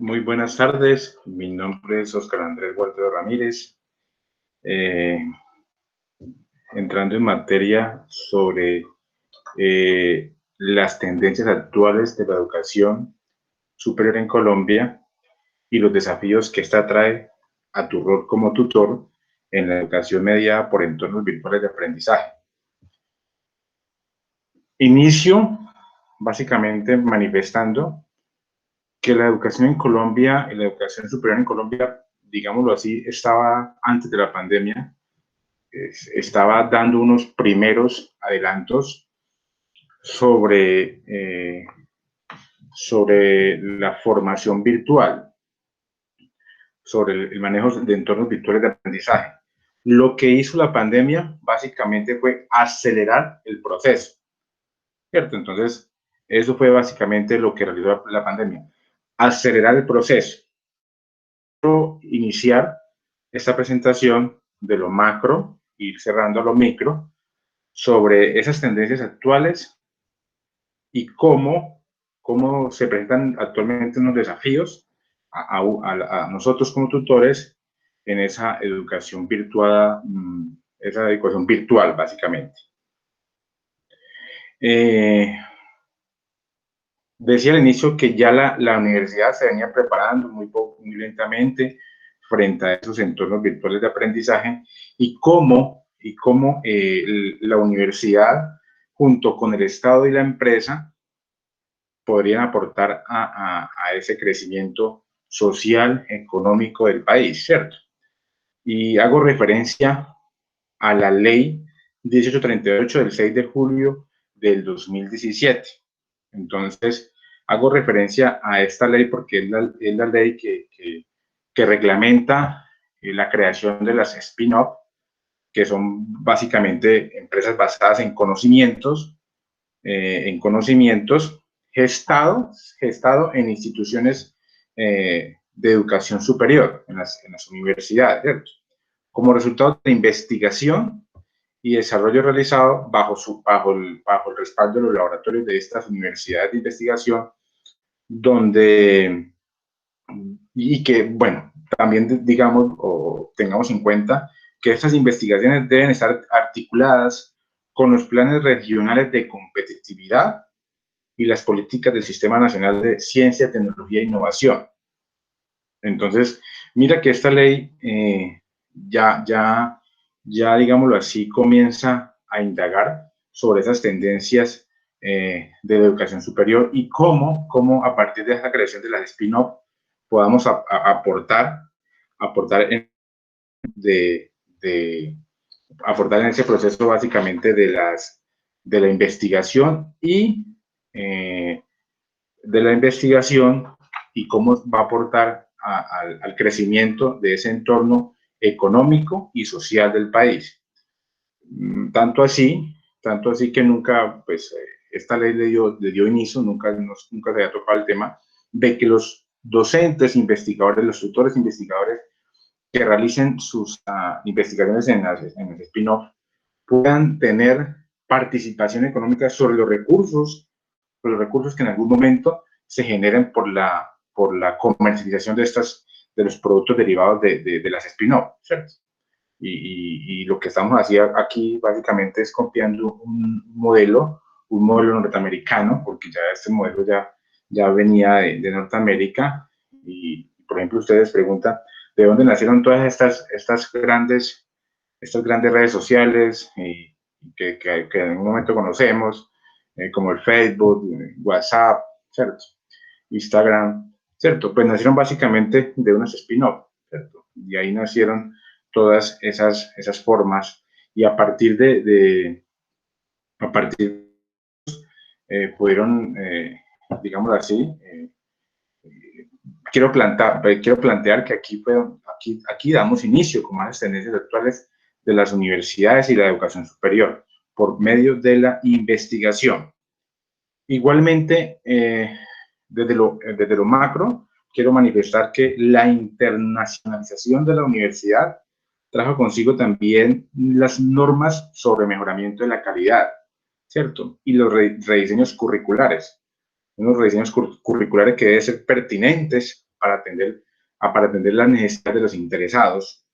Muy buenas tardes, mi nombre es Oscar Andrés Guardado Ramírez. Eh, Entrando en materia sobre las tendencias actuales de la educación superior en Colombia y los desafíos que esta trae a tu rol como tutor en la educación mediada por entornos virtuales de aprendizaje. Inicio básicamente manifestando que la educación en Colombia, la educación superior en Colombia, digámoslo así, estaba antes de la pandemia, estaba dando unos primeros adelantos sobre, sobre la formación virtual, sobre el manejo de entornos virtuales de aprendizaje. Lo que hizo la pandemia básicamente fue acelerar el proceso, ¿cierto? Entonces, eso fue básicamente lo que realizó la pandemia, acelerar el proceso. Iniciar esta presentación de lo macro, ir cerrando a lo micro, sobre esas tendencias actuales y cómo se presentan actualmente unos desafíos a nosotros como tutores en esa educación virtual, esa educación virtual básicamente. Decía al inicio que ya la universidad se venía preparando muy lentamente frente a esos entornos virtuales de aprendizaje y cómo la universidad junto con el Estado y la empresa podrían aportar a ese crecimiento social, económico del país, ¿cierto? Y hago referencia a la ley 1838 del 6 de julio del 2017. Entonces, hago referencia a esta ley porque es la ley que reglamenta la creación de las spin-off, que son básicamente empresas basadas en conocimientos gestado en instituciones de educación superior, en las universidades, ¿cierto? Como resultado de investigación y desarrollo realizado bajo el respaldo de los laboratorios de estas universidades de investigación, donde, y que, bueno, también digamos o tengamos en cuenta que estas investigaciones deben estar articuladas con los planes regionales de competitividad y las políticas del Sistema Nacional de Ciencia, Tecnología e Innovación. Entonces, mira que esta ley ya, digámoslo así, comienza a indagar sobre esas tendencias de la educación superior y cómo a partir de esa creación de las spin-off podamos aportar de, de, aportar en ese proceso básicamente de la investigación de la investigación y cómo va a aportar al crecimiento de ese entorno económico y social del país. Tanto así que nunca, pues, esta ley le dio inicio, nunca se había tocado el tema de que los docentes investigadores, los tutores investigadores que realicen sus investigaciones en los spin-off puedan tener participación económica sobre los recursos que en algún momento se generen por la comercialización de los productos derivados de las spin-off, ¿cierto? Y lo que estamos haciendo aquí básicamente es copiando un modelo norteamericano, porque ya este modelo ya venía de Norteamérica. Y, por ejemplo, ustedes preguntan de dónde nacieron todas estas grandes redes sociales que en un momento conocemos, como el Facebook, WhatsApp, ¿cierto? Instagram, ¿cierto? Pues nacieron básicamente de unas spin-off, ¿cierto? Y ahí nacieron todas esas formas y a partir pudieron, digámoslo así, quiero plantear que aquí damos inicio con más tendencias actuales de las universidades y la educación superior por medio de la investigación. Igualmente, desde lo macro, quiero manifestar que la internacionalización de la universidad trajo consigo también las normas sobre mejoramiento de la calidad, ¿cierto? Y los rediseños curriculares. Unos rediseños curriculares que deben ser pertinentes para atender las necesidades de los interesados,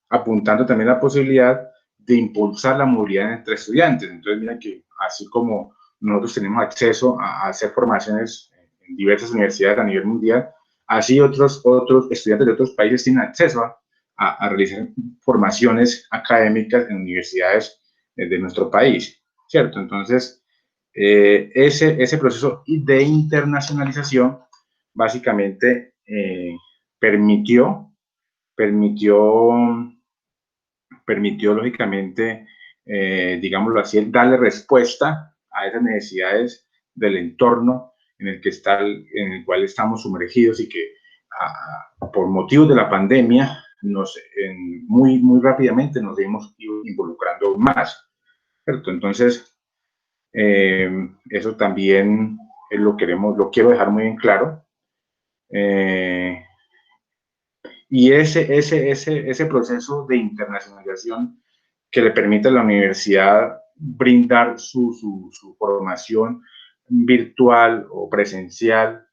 apuntando también la posibilidad de impulsar la movilidad entre estudiantes. Entonces, mira que así como nosotros tenemos acceso a hacer formaciones en diversas universidades a nivel mundial, así otros estudiantes de otros países tienen acceso a realizar formaciones académicas en universidades de nuestro país, ¿cierto? Entonces, ese proceso de internacionalización básicamente permitió lógicamente, digámoslo así, darle respuesta a esas necesidades del entorno en el cual estamos sumergidos y que por motivos de la pandemia muy rápidamente nos hemos ido involucrando más, ¿cierto? Entonces, eso también lo quiero dejar muy en claro. Y ese proceso de internacionalización que le permite a la universidad brindar su formación virtual o presencial,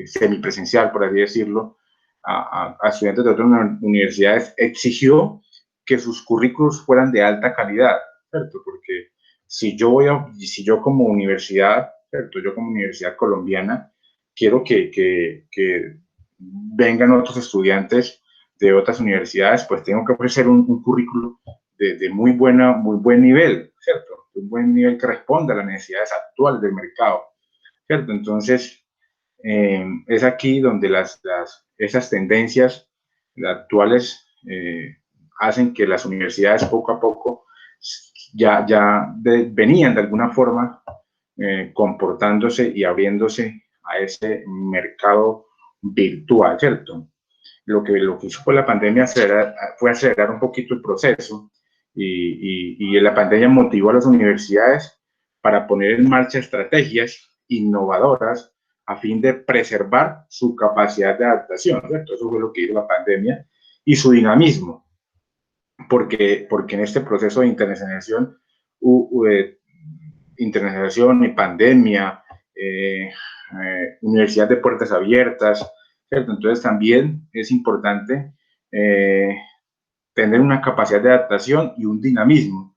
semipresencial, por así decirlo, a estudiantes de otras universidades, exigió que sus currículos fueran de alta calidad, ¿cierto? Porque si yo como universidad, ¿cierto? Yo como universidad colombiana, quiero que vengan otros estudiantes de otras universidades, pues tengo que ofrecer un currículo de muy buen nivel, ¿cierto? Un buen nivel que responda a las necesidades actuales del mercado, ¿cierto? Entonces, es aquí donde esas tendencias actuales hacen que las universidades poco a poco venían de alguna forma comportándose y abriéndose a ese mercado virtual, ¿cierto? Lo que hizo fue la pandemia fue acelerar un poquito el proceso y la pandemia motivó a las universidades para poner en marcha estrategias innovadoras a fin de preservar su capacidad de adaptación, ¿cierto? Eso fue lo que hizo la pandemia y su dinamismo, porque en este proceso de internacionalización y pandemia, universidad de puertas abiertas, ¿cierto? Entonces también es importante tener una capacidad de adaptación y un dinamismo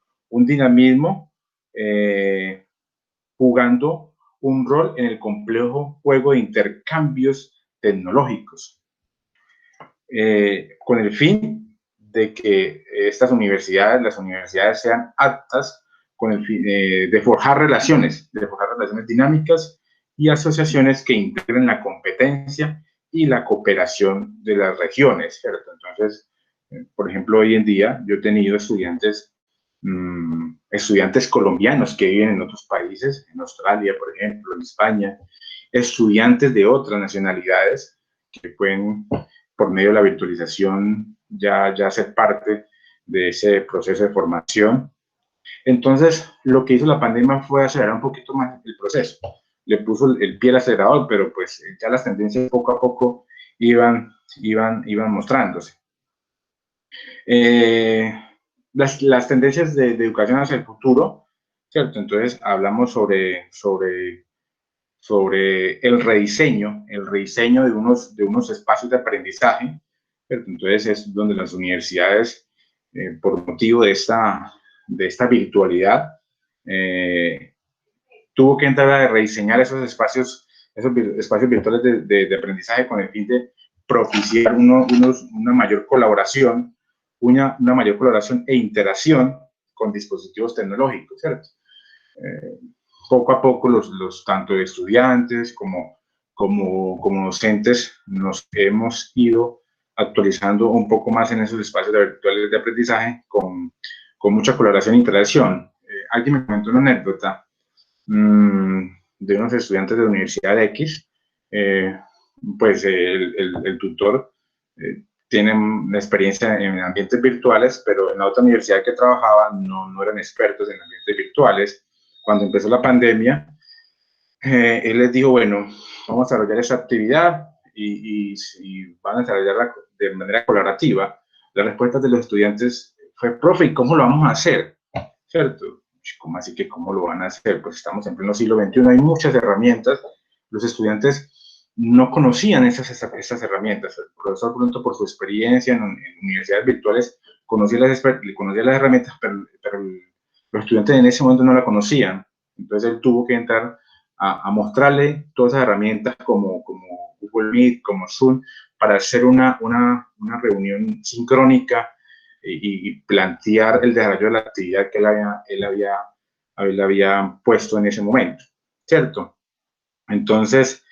jugando un rol en el complejo juego de intercambios tecnológicos, con el fin de que las universidades sean aptas con el fin de forjar relaciones dinámicas y asociaciones que integren la competencia y la cooperación de las regiones, ¿cierto? Entonces, por ejemplo, hoy en día yo he tenido estudiantes colombianos que viven en otros países, en Australia, por ejemplo, en España, estudiantes de otras nacionalidades que pueden, por medio de la virtualización, ya ser parte de ese proceso de formación. Entonces, lo que hizo la pandemia fue acelerar un poquito más el proceso. Le puso el pie al acelerador, pero pues ya las tendencias poco a poco iban mostrándose. Las tendencias de educación hacia el futuro, ¿cierto? Entonces, hablamos sobre el rediseño de unos espacios de aprendizaje, ¿cierto? Entonces, es donde las universidades, por motivo de esta virtualidad, tuvo que entrar a rediseñar esos espacios virtuales de aprendizaje con el fin de propiciar una mayor colaboración, e interacción con dispositivos tecnológicos, ¿cierto? Poco a poco tanto estudiantes como docentes nos hemos ido actualizando un poco más en esos espacios virtuales de aprendizaje con mucha colaboración e interacción. Alguien me comentó una anécdota de unos estudiantes de la Universidad X, pues el tutor tiene una experiencia en ambientes virtuales, pero en la otra universidad que trabajaba no eran expertos en ambientes virtuales. Cuando empezó la pandemia, él les dijo, bueno, vamos a desarrollar esa actividad y van a desarrollarla de manera colaborativa. La respuesta de los estudiantes fue, profe, ¿y cómo lo vamos a hacer? ¿Cierto? ¿Cómo así que cómo lo van a hacer? Pues estamos en pleno siglo XXI, hay muchas herramientas. Los estudiantes no conocían esas herramientas. El profesor, pronto por su experiencia en universidades virtuales, conocía las herramientas, pero los estudiantes en ese momento no la conocían. Entonces él tuvo que entrar a mostrarle todas esas herramientas como Google Meet, como Zoom, para hacer una reunión sincrónica y plantear el desarrollo de la actividad que él había puesto en ese momento, ¿cierto? Entonces,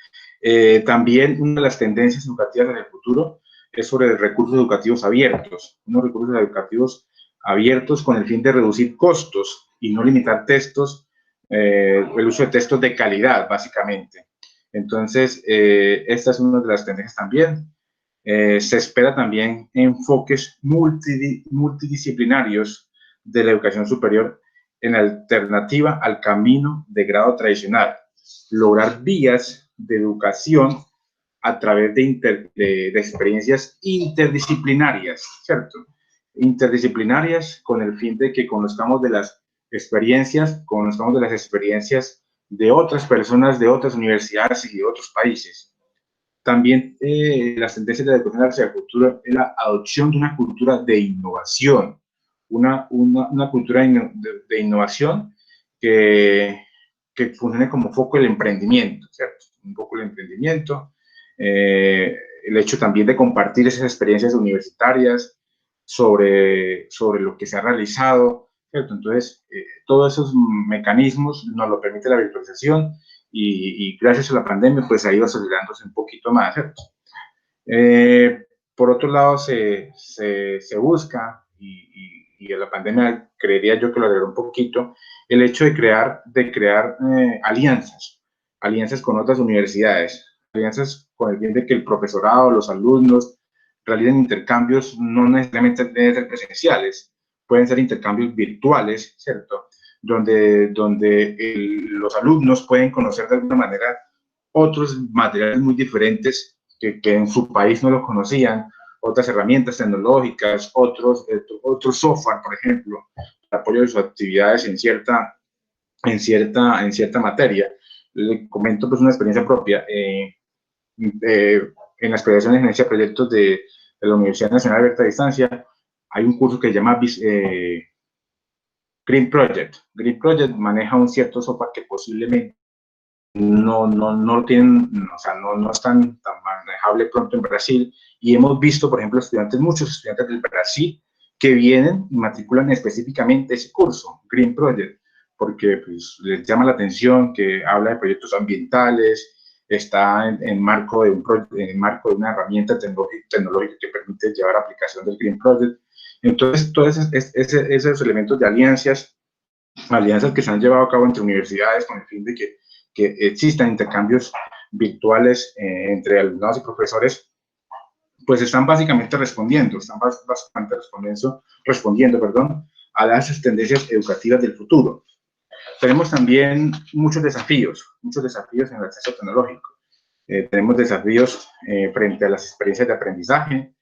también una de las tendencias educativas en el futuro es sobre recursos educativos abiertos, unos recursos educativos abiertos con el fin de reducir costos y no limitar el uso de textos de calidad, básicamente. Entonces, esta es una de las tendencias también. Se espera también enfoques multidisciplinarios de la educación superior en alternativa al camino de grado tradicional. Lograr vías de educación a través de experiencias interdisciplinarias, ¿cierto? Interdisciplinarias con el fin de que conozcamos de las experiencias de otras personas, de otras universidades y de otros países. También las tendencias de la educación hacia el futuro es la adopción de una cultura de innovación, una cultura de innovación que funcione como foco el emprendimiento, ¿cierto? Un poco el emprendimiento, el hecho también de compartir esas experiencias universitarias sobre lo que se ha realizado, ¿cierto? Entonces, todos esos mecanismos nos lo permite la virtualización y gracias a la pandemia pues ha ido acelerándose un poquito más, ¿cierto? Por otro lado, se busca, y la pandemia creería yo que lo agregó un poquito, el hecho de crear alianzas con otras universidades, alianzas con el fin de que el profesorado, los alumnos realicen intercambios no necesariamente deben ser presenciales, pueden ser intercambios virtuales, ¿cierto? Donde los alumnos pueden conocer de alguna manera otros materiales muy diferentes que en su país no lo conocían, otras herramientas tecnológicas, otros software, por ejemplo, para apoyo de sus actividades en cierta materia. Le comento pues una experiencia propia. En la experiencia de gerencia de proyectos de la Universidad Nacional Abierta a Distancia, hay un curso que se llama Green Project. Green Project maneja un cierto software que posiblemente no tienen, o sea, no es tan manejable pronto en Brasil. Y hemos visto, por ejemplo, muchos estudiantes del Brasil que vienen y matriculan específicamente ese curso, Green Project, porque pues, les llama la atención que habla de proyectos ambientales, está en marco de una herramienta tecnológica que permite llevar aplicación del Green Project. Entonces, todos esos elementos de alianzas que se han llevado a cabo entre universidades con el fin de que existan intercambios virtuales entre alumnos y profesores, pues están básicamente respondiendo, a las tendencias educativas del futuro. Tenemos también muchos desafíos en el acceso tecnológico. Tenemos desafíos frente a las experiencias de aprendizaje,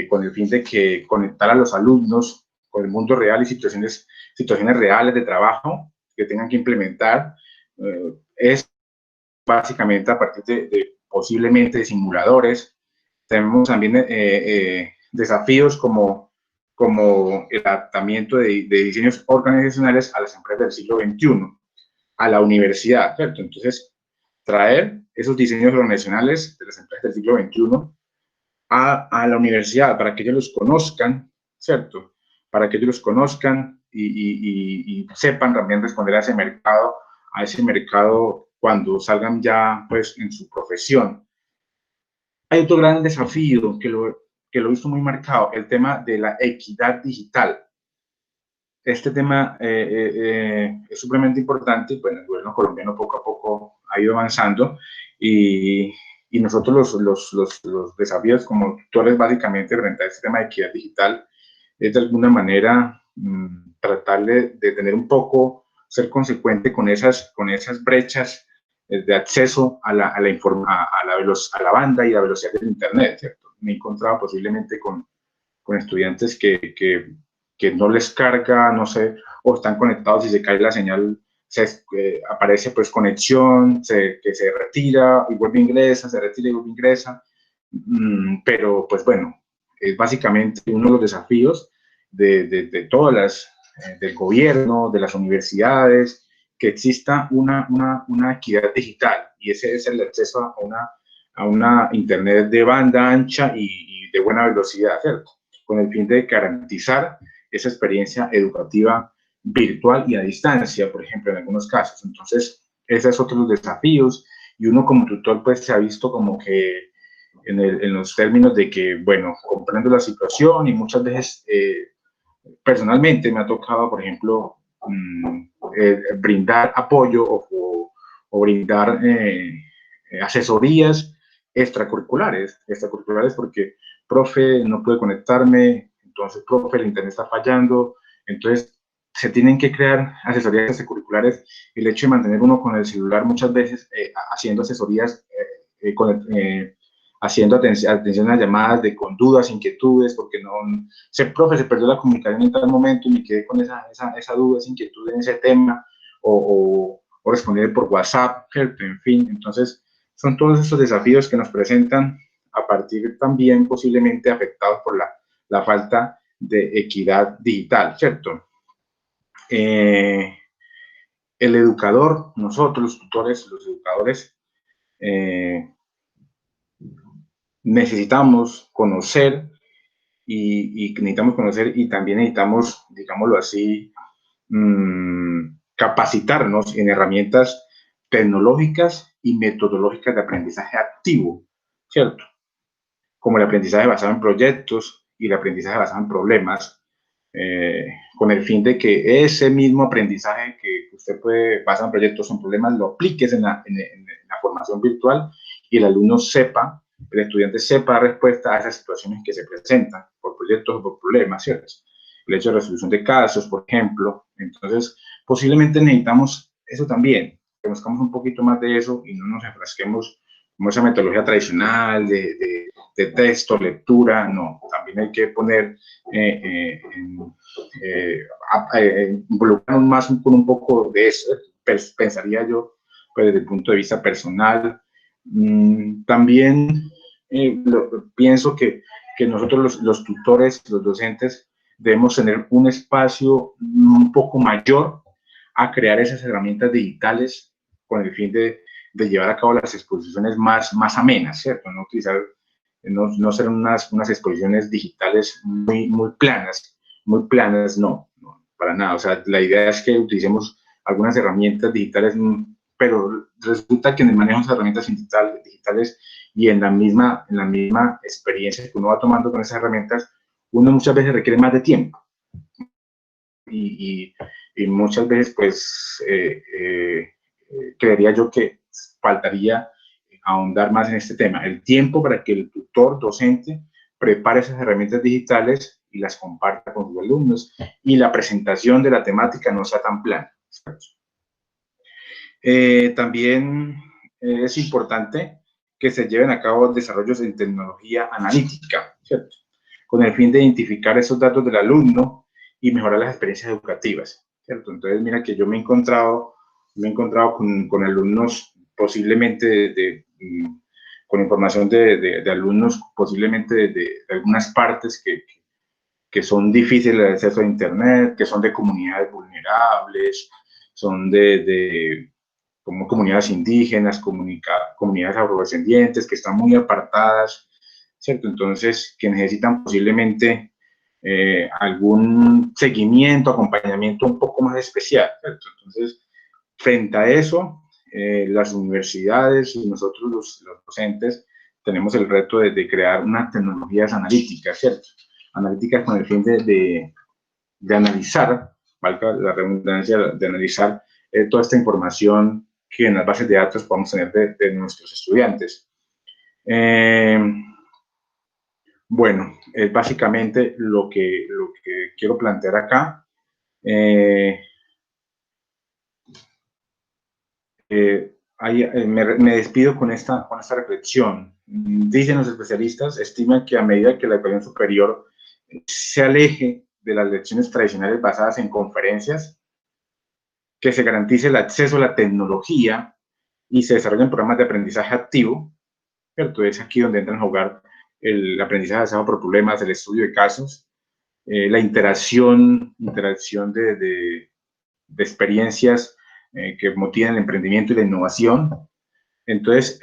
con el fin de que conectar a los alumnos con el mundo real y situaciones reales de trabajo que tengan que implementar, es básicamente a partir posiblemente de simuladores. Tenemos también desafíos como el adaptamiento de diseños organizacionales a las empresas del siglo XXI, a la universidad, ¿cierto? Entonces, traer esos diseños organizacionales de las empresas del siglo XXI a la universidad para que ellos los conozcan, ¿cierto? Para que ellos los conozcan y sepan también responder a ese mercado cuando salgan ya pues en su profesión. Hay otro gran desafío que lo he visto muy marcado, el tema de la equidad digital. Este tema es supremamente importante y bueno, el gobierno colombiano poco a poco ha ido avanzando y nosotros los desafíos como tutores básicamente frente a este tema de equidad digital es de alguna manera tratar de tener un poco, ser consecuente con esas brechas de acceso a la banda y la velocidad del Internet, ¿cierto? Me he encontrado posiblemente con estudiantes que no les carga, no sé, o están conectados y se cae la señal aparece pues conexión, que se retira y vuelve ingresa, se retira y vuelve ingresa, pero pues bueno, es básicamente uno de los desafíos de todas las, del gobierno, de las universidades, que exista una equidad digital, y ese es el acceso a una internet de banda ancha y de buena velocidad, ¿cierto? Con el fin de garantizar esa experiencia educativa virtual y a distancia, por ejemplo, en algunos casos. Entonces, ese es otro de los desafíos, y uno como tutor pues se ha visto como que en los términos de que, bueno, comprendo la situación, y muchas veces personalmente me ha tocado, por ejemplo, brindar apoyo o brindar asesorías extracurriculares porque, profe, no pude conectarme, entonces, profe, el internet está fallando, entonces se tienen que crear asesorías extracurriculares. El hecho de mantener uno con el celular muchas veces haciendo asesorías, haciendo atención a llamadas con dudas, inquietudes, porque no, profe, se perdió la comunicación en tal momento y me quedé con esa duda, esa inquietud en ese tema, o responder por WhatsApp, en fin. Entonces, son todos esos desafíos que nos presentan a partir también posiblemente afectados por la falta de equidad digital, ¿cierto? El educador, nosotros los tutores, los educadores, necesitamos conocer y necesitamos conocer, y también necesitamos, digámoslo así, capacitarnos en herramientas tecnológicas y metodológicas de aprendizaje activo, ¿cierto? Como el aprendizaje basado en proyectos y el aprendizaje basado en problemas, con el fin de que ese mismo aprendizaje que usted puede basar en proyectos o en problemas lo apliques en la formación virtual, y el alumno sepa, el estudiante sepa la respuesta a esas situaciones que se presentan por proyectos o por problemas, ¿cierto? El hecho de resolución de casos, por ejemplo. Entonces, posiblemente necesitamos eso también, que conozcamos un poquito más de eso y no nos enfrasquemos como esa metodología tradicional de texto, lectura. No, también hay que poner, involucrarnos más con un poco de eso, pensaría yo, pues, desde el punto de vista personal. También pienso que nosotros los tutores, los docentes, debemos tener un espacio un poco mayor a crear esas herramientas digitales con el fin de llevar a cabo las exposiciones más amenas, ¿cierto? No utilizar, no ser unas exposiciones digitales muy planas, no, para nada. O sea, la idea es que utilicemos algunas herramientas digitales, pero resulta que en el manejo de esas herramientas digitales y en la misma experiencia que uno va tomando con esas herramientas, uno muchas veces requiere más de tiempo. Y muchas veces, pues, creería yo que faltaría ahondar más en este tema, el tiempo para que el tutor docente prepare esas herramientas digitales y las comparta con sus alumnos, y la presentación de la temática no sea tan plana. También es importante que se lleven a cabo desarrollos en tecnología analítica, ¿cierto? Con el fin de identificar esos datos del alumno y mejorar las experiencias educativas, ¿cierto? Entonces, mira que yo me he encontrado con alumnos posiblemente con información de alumnos posiblemente de algunas partes que son difíciles de acceso a Internet, que son de comunidades vulnerables, son como comunidades indígenas, comunidades afrodescendientes, que están muy apartadas, ¿cierto? Entonces, que necesitan posiblemente algún seguimiento, acompañamiento un poco más especial, ¿cierto? Entonces, frente a eso, las universidades y nosotros los docentes tenemos el reto de crear unas tecnologías analíticas, ¿cierto? Analíticas con el fin de analizar, valga la redundancia, de analizar toda esta información que en las bases de datos podemos tener de nuestros estudiantes. Bueno, es básicamente lo que quiero plantear acá. Me despido con esta reflexión. Dicen los especialistas, estiman que a medida que la educación superior se aleje de las lecciones tradicionales basadas en conferencias, que se garantice el acceso a la tecnología y se desarrollen programas de aprendizaje activo, ¿cierto? Es aquí donde entran a jugar el aprendizaje basado por problemas, el estudio de casos, la interacción de experiencias que motivan el emprendimiento y la innovación. Entonces,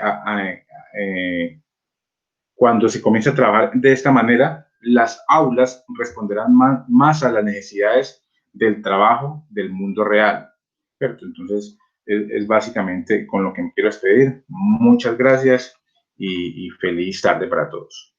cuando se comienza a trabajar de esta manera, las aulas responderán más a las necesidades del trabajo del mundo real, ¿cierto? Entonces, es básicamente con lo que me quiero despedir. Muchas gracias y feliz tarde para todos.